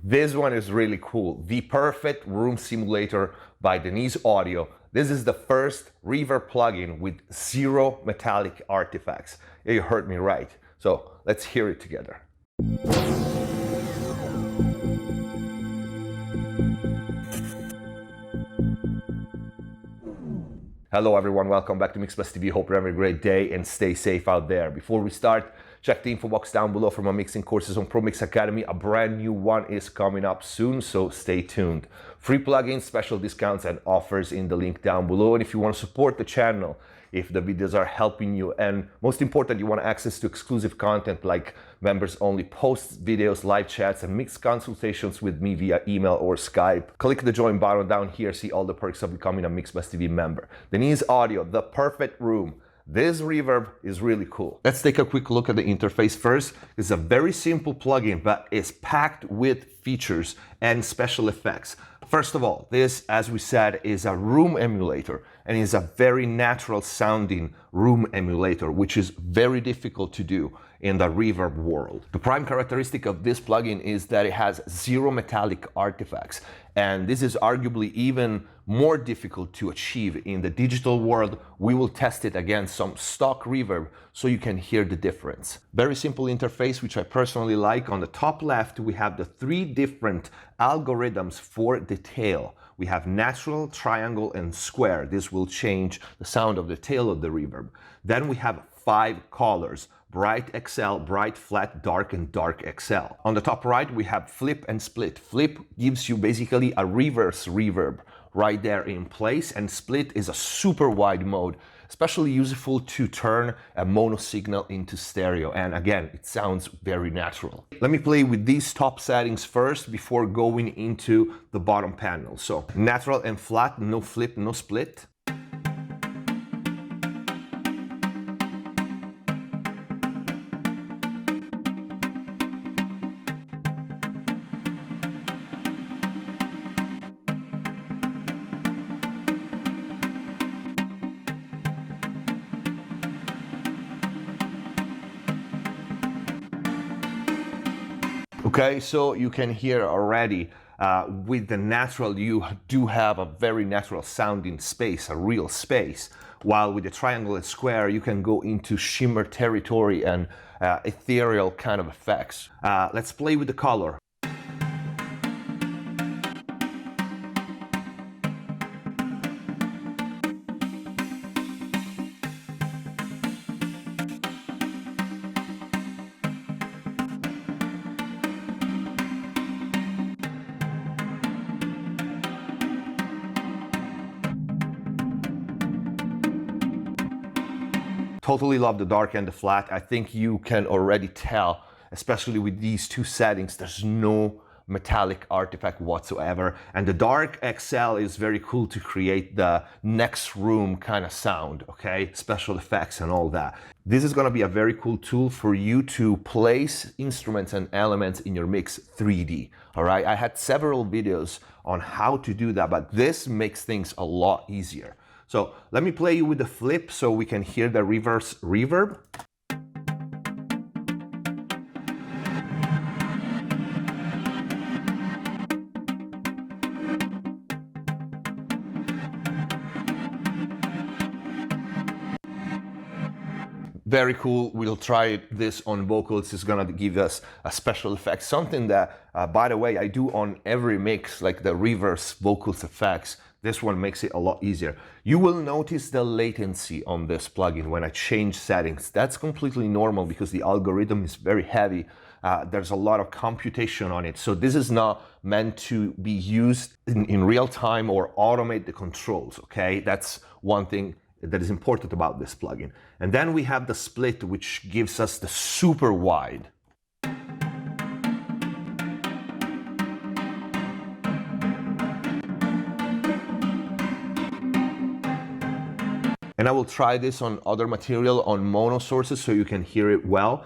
This one is really cool. The Perfect Room Simulator by Denise Audio. This is the first reverb plugin with zero metallic artifacts. Yeah, you heard me right. So let's hear it together. Hello everyone, welcome back to MixbusTv. Hope you're having a great day and stay safe out there. Before we start, check the info box down below for my mixing courses on ProMix Academy. A brand new one is coming up soon, so stay tuned. Free plugins, special discounts and offers in the link down below. And if you want to support the channel, if the videos are helping you, and most important, you want access to exclusive content like members only posts, videos, live chats, and mixed consultations with me via email or Skype, click the join button down here, see all the perks of becoming a MixbusTv member. Denise Audio, the Perfect Room. This reverb is really cool. Let's take a quick look at the interface first. It's a very simple plugin, but it's packed with features and special effects. First of all, this, as we said, is a room emulator and is a very natural sounding room emulator, which is very difficult to do in the reverb world. The prime characteristic of this plugin is that it has zero metallic artifacts, and this is arguably even more difficult to achieve in the digital world. We will test it against some stock reverb so you can hear the difference. Very simple interface, which I personally like. On the top left, we have the three different algorithms for the tail. We have natural, triangle, and square. This will change the sound of the tail of the reverb. Then we have 5 colors: bright XL, bright flat, dark, and dark XL. On the top right, we have flip and split. Flip gives you basically a reverse reverb right there in place, and split is a super wide mode, especially useful to turn a mono signal into stereo. And again, it sounds very natural. Let me play with these top settings first before going into the bottom panel. So natural and flat, no flip, no split. Okay, so you can hear already with the natural, you do have a very natural sounding space, a real space. While with the triangle and square, you can go into shimmer territory and ethereal kind of effects. Let's play with the color. Totally love the dark and the flat. I think you can already tell, especially with these two settings, there's no metallic artifact whatsoever. And the dark XL is very cool to create the next room kind of sound, okay? Special effects and all that. This is gonna be a very cool tool for you to place instruments and elements in your mix 3D, all right? I had several videos on how to do that, but this makes things a lot easier. So let me play you with the flip so we can hear the reverse reverb. Very cool. We'll try this on vocals. It's gonna give us a special effect, something that, by the way, I do on every mix, like the reverse vocals effects. This one makes it a lot easier. You will notice the latency on this plugin when I change settings. That's completely normal because the algorithm is very heavy. There's a lot of computation on it. So this is not meant to be used in real time or automate the controls, okay? That's one thing that is important about this plugin. And then we have the split, which gives us the super wide. And I will try this on other material, on mono sources, so you can hear it well.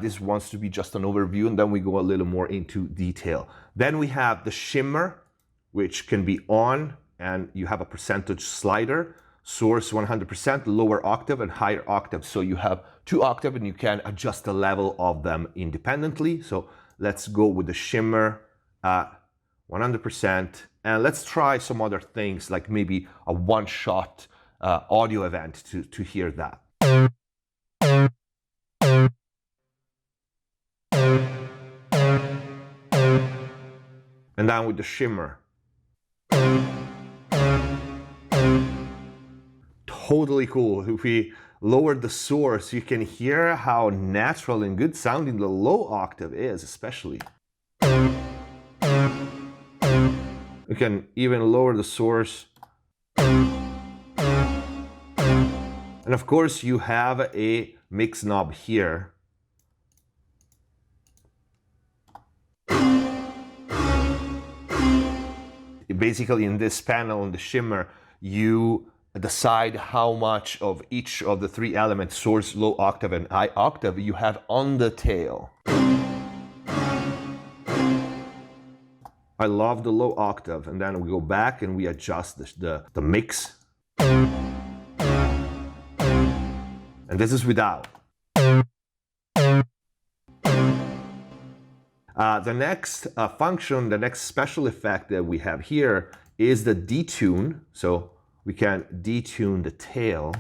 This wants to be just an overview, and then we go a little more into detail. Then we have the shimmer, which can be on, and you have a percentage slider. Source 100%, lower octave and higher octave. So you have 2 octaves and you can adjust the level of them independently. So let's go with the shimmer at 100%. And let's try some other things, like maybe a one-shot audio event to hear that. And then with the shimmer. Totally cool. If we lower the source, you can hear how natural and good sounding the low octave is, especially. You can even lower the source. And of course, you have a mix knob here. Basically, in this panel, in the shimmer, you decide how much of each of the three elements, source, low octave, and high octave, you have on the tail. I love the low octave, and then we go back and we adjust the mix. And this is without. The next function, the next special effect that we have here is the detune. So we can detune the tail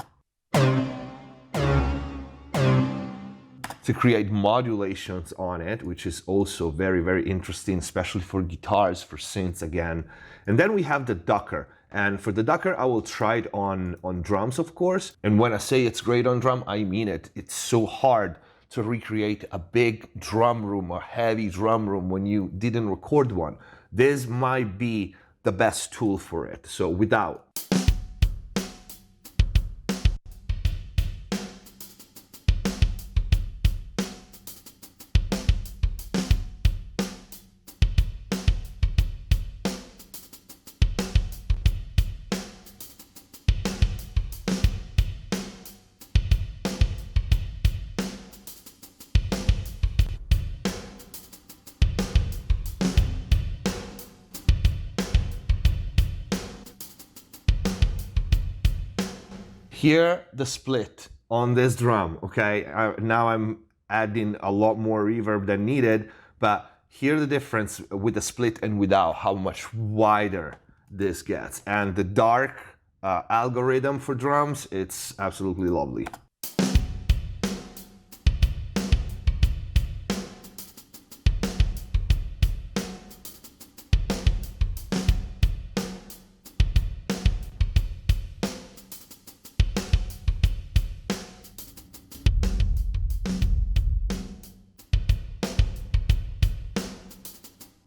to create modulations on it, which is also very, very interesting, especially for guitars, for synths again. And then we have the ducker. And for the ducker, I will try it on drums, of course. And when I say it's great on drum, I mean it. It's so hard to recreate a big drum room or heavy drum room when you didn't record one. This might be the best tool for it. So without. Hear the split on this drum, okay? Now I'm adding a lot more reverb than needed, but hear the difference with the split and without, how much wider this gets. And the dark algorithm for drums, it's absolutely lovely.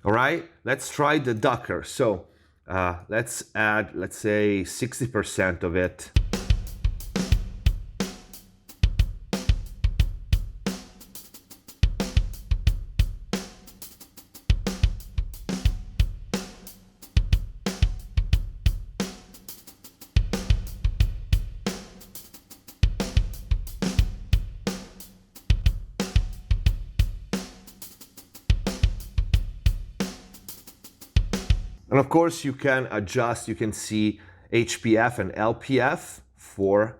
All right, let's try the ducker. So let's add, let's say 60% of it. And of course, you can adjust, you can see HPF and LPF for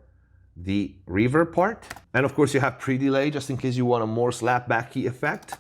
the reverb part. And of course, you have pre-delay just in case you want a more slapbacky effect.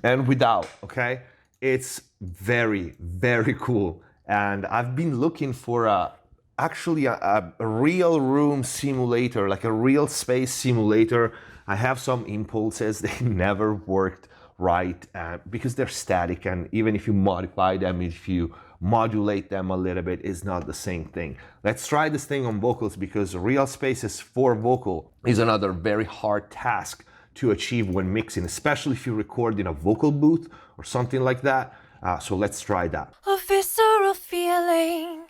And without, okay? It's very, very cool. And I've been looking for actually a real room simulator, like a real space simulator. I have some impulses, they never worked right because they're static, and even if you modify them, if you modulate them a little bit, it's not the same thing. Let's try this thing on vocals, because real spaces for vocal is another very hard task to achieve when mixing, especially if you record in a vocal booth or something like that. So let's try that. A visceral feeling,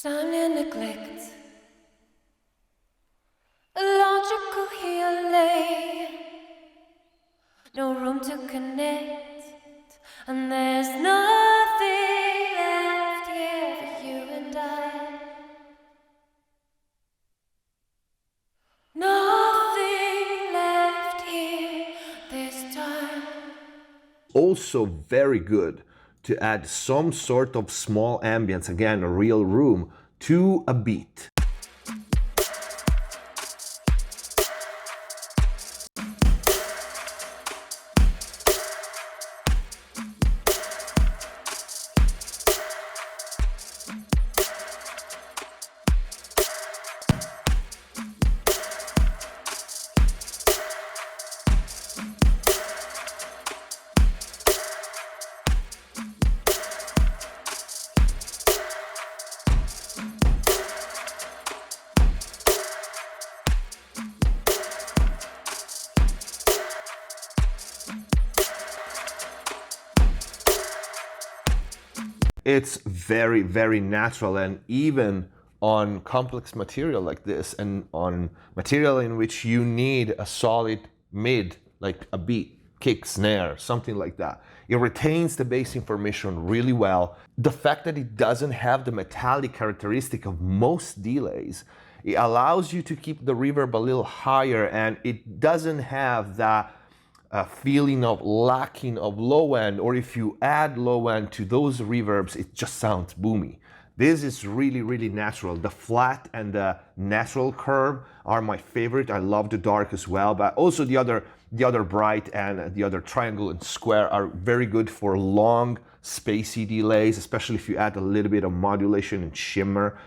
time and neglect, a logical healing, no room to connect, and there's nothing left here for you and I. Nothing left here this time. Also very good to add some sort of small ambience, again, a real room, to a beat. It's very, very natural, and even on complex material like this, and on material in which you need a solid mid, like a beat, kick, snare, something like that, it retains the bass information really well. The fact that it doesn't have the metallic characteristic of most delays, it allows you to keep the reverb a little higher, and it doesn't have that feeling of lacking of low end, or if you add low end to those reverbs, it just sounds boomy. This is really, really natural. The flat and the natural curve are my favorite. I love the dark as well, but also the other bright and the other triangle and square are very good for long, spacey delays, especially if you add a little bit of modulation and shimmer.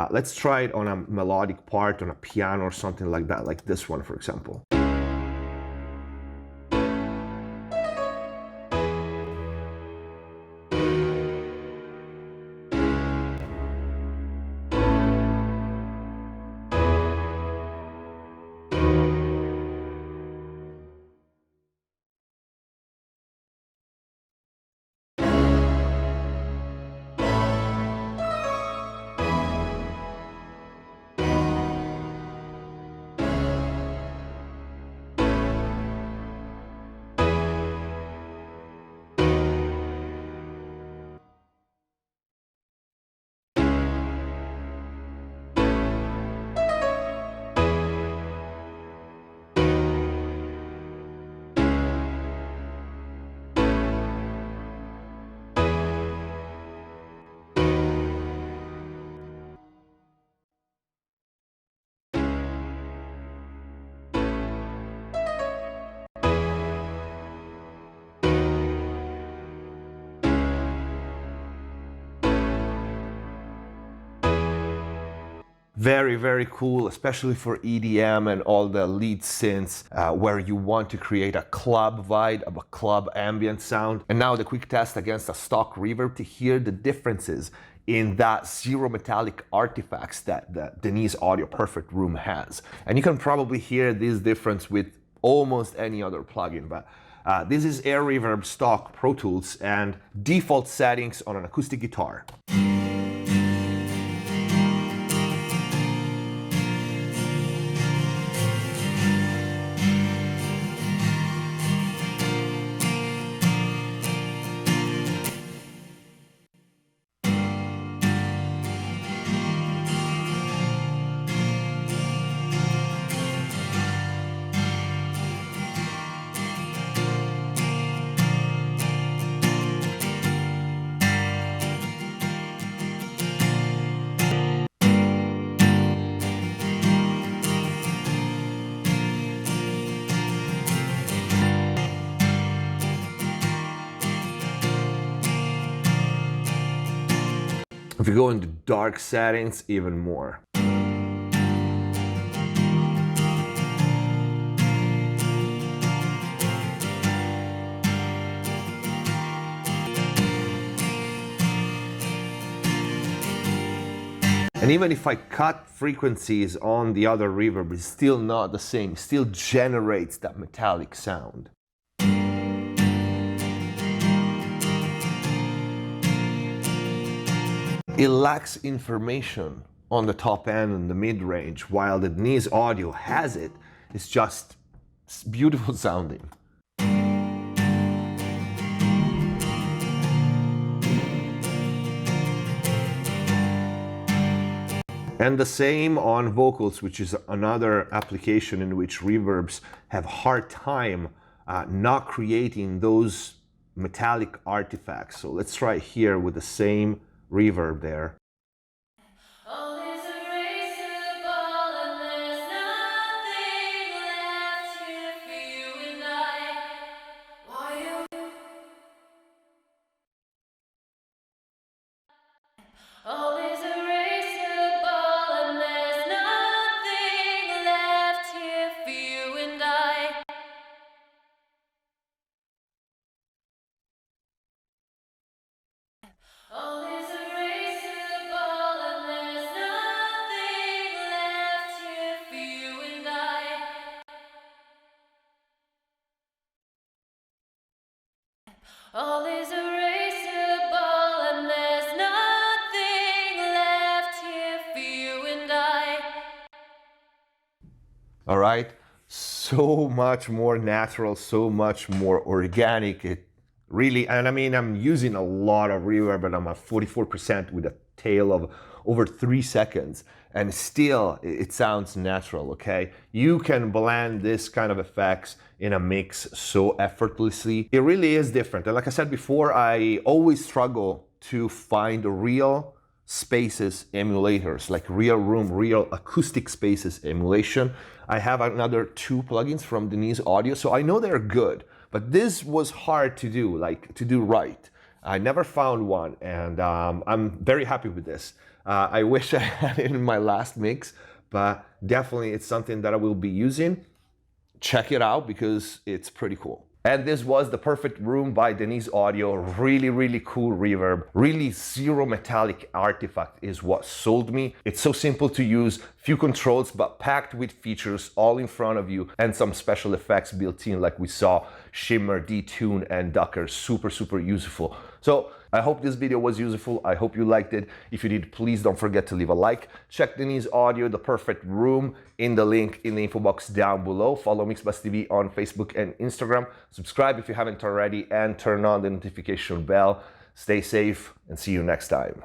Let's try it on a melodic part, on a piano or something like that, like this one, for example. Very, very cool, especially for EDM and all the lead synths where you want to create a club vibe, a club ambient sound. And now the quick test against a stock reverb to hear the differences in that zero metallic artifacts that the Denise Audio Perfect Room has. And you can probably hear this difference with almost any other plugin, but this is Air Reverb stock Pro Tools and default settings on an acoustic guitar. If you go into dark settings, even more. And even if I cut frequencies on the other reverb, it's still not the same. It still generates that metallic sound. It lacks information on the top end and the mid-range, while the Denise Audio has it. It's just beautiful sounding. And the same on vocals, which is another application in which reverbs have hard time not creating those metallic artifacts. So let's try here with the same reverb there. All is erasable and there's nothing left here for you and I. Why you? All is erasable and there's nothing left here for you and I. All is erasable and there's nothing left here for you and I. All is erasable and there's nothing left here for you and I. All right, so much more natural, so much more organic. It really, and I mean, I'm using a lot of reverb, but I'm at 44% with a tail of over 3 seconds, and still it sounds natural, okay? You can blend this kind of effects in a mix so effortlessly. It really is different. And like I said before, I always struggle to find real spaces emulators, like real room, real acoustic spaces emulation. I have another 2 plugins from Denise Audio, so I know they're good, but this was hard to do, like to do right. I never found one, and I'm very happy with this. I wish I had it in my last mix, but definitely it's something that I will be using. Check it out because it's pretty cool. And this was The Perfect Room by Denise Audio. Really, really cool reverb. Really zero metallic artifact is what sold me. It's so simple to use, few controls, but packed with features all in front of you and some special effects built in like we saw, shimmer, detune, and ducker. Super, super useful. So I hope this video was useful. I hope you liked it. If you did, please don't forget to leave a like. Check Denise Audio, The Perfect Room in the link in the info box down below. Follow MixbusTv on Facebook and Instagram. Subscribe if you haven't already and turn on the notification bell. Stay safe and see you next time.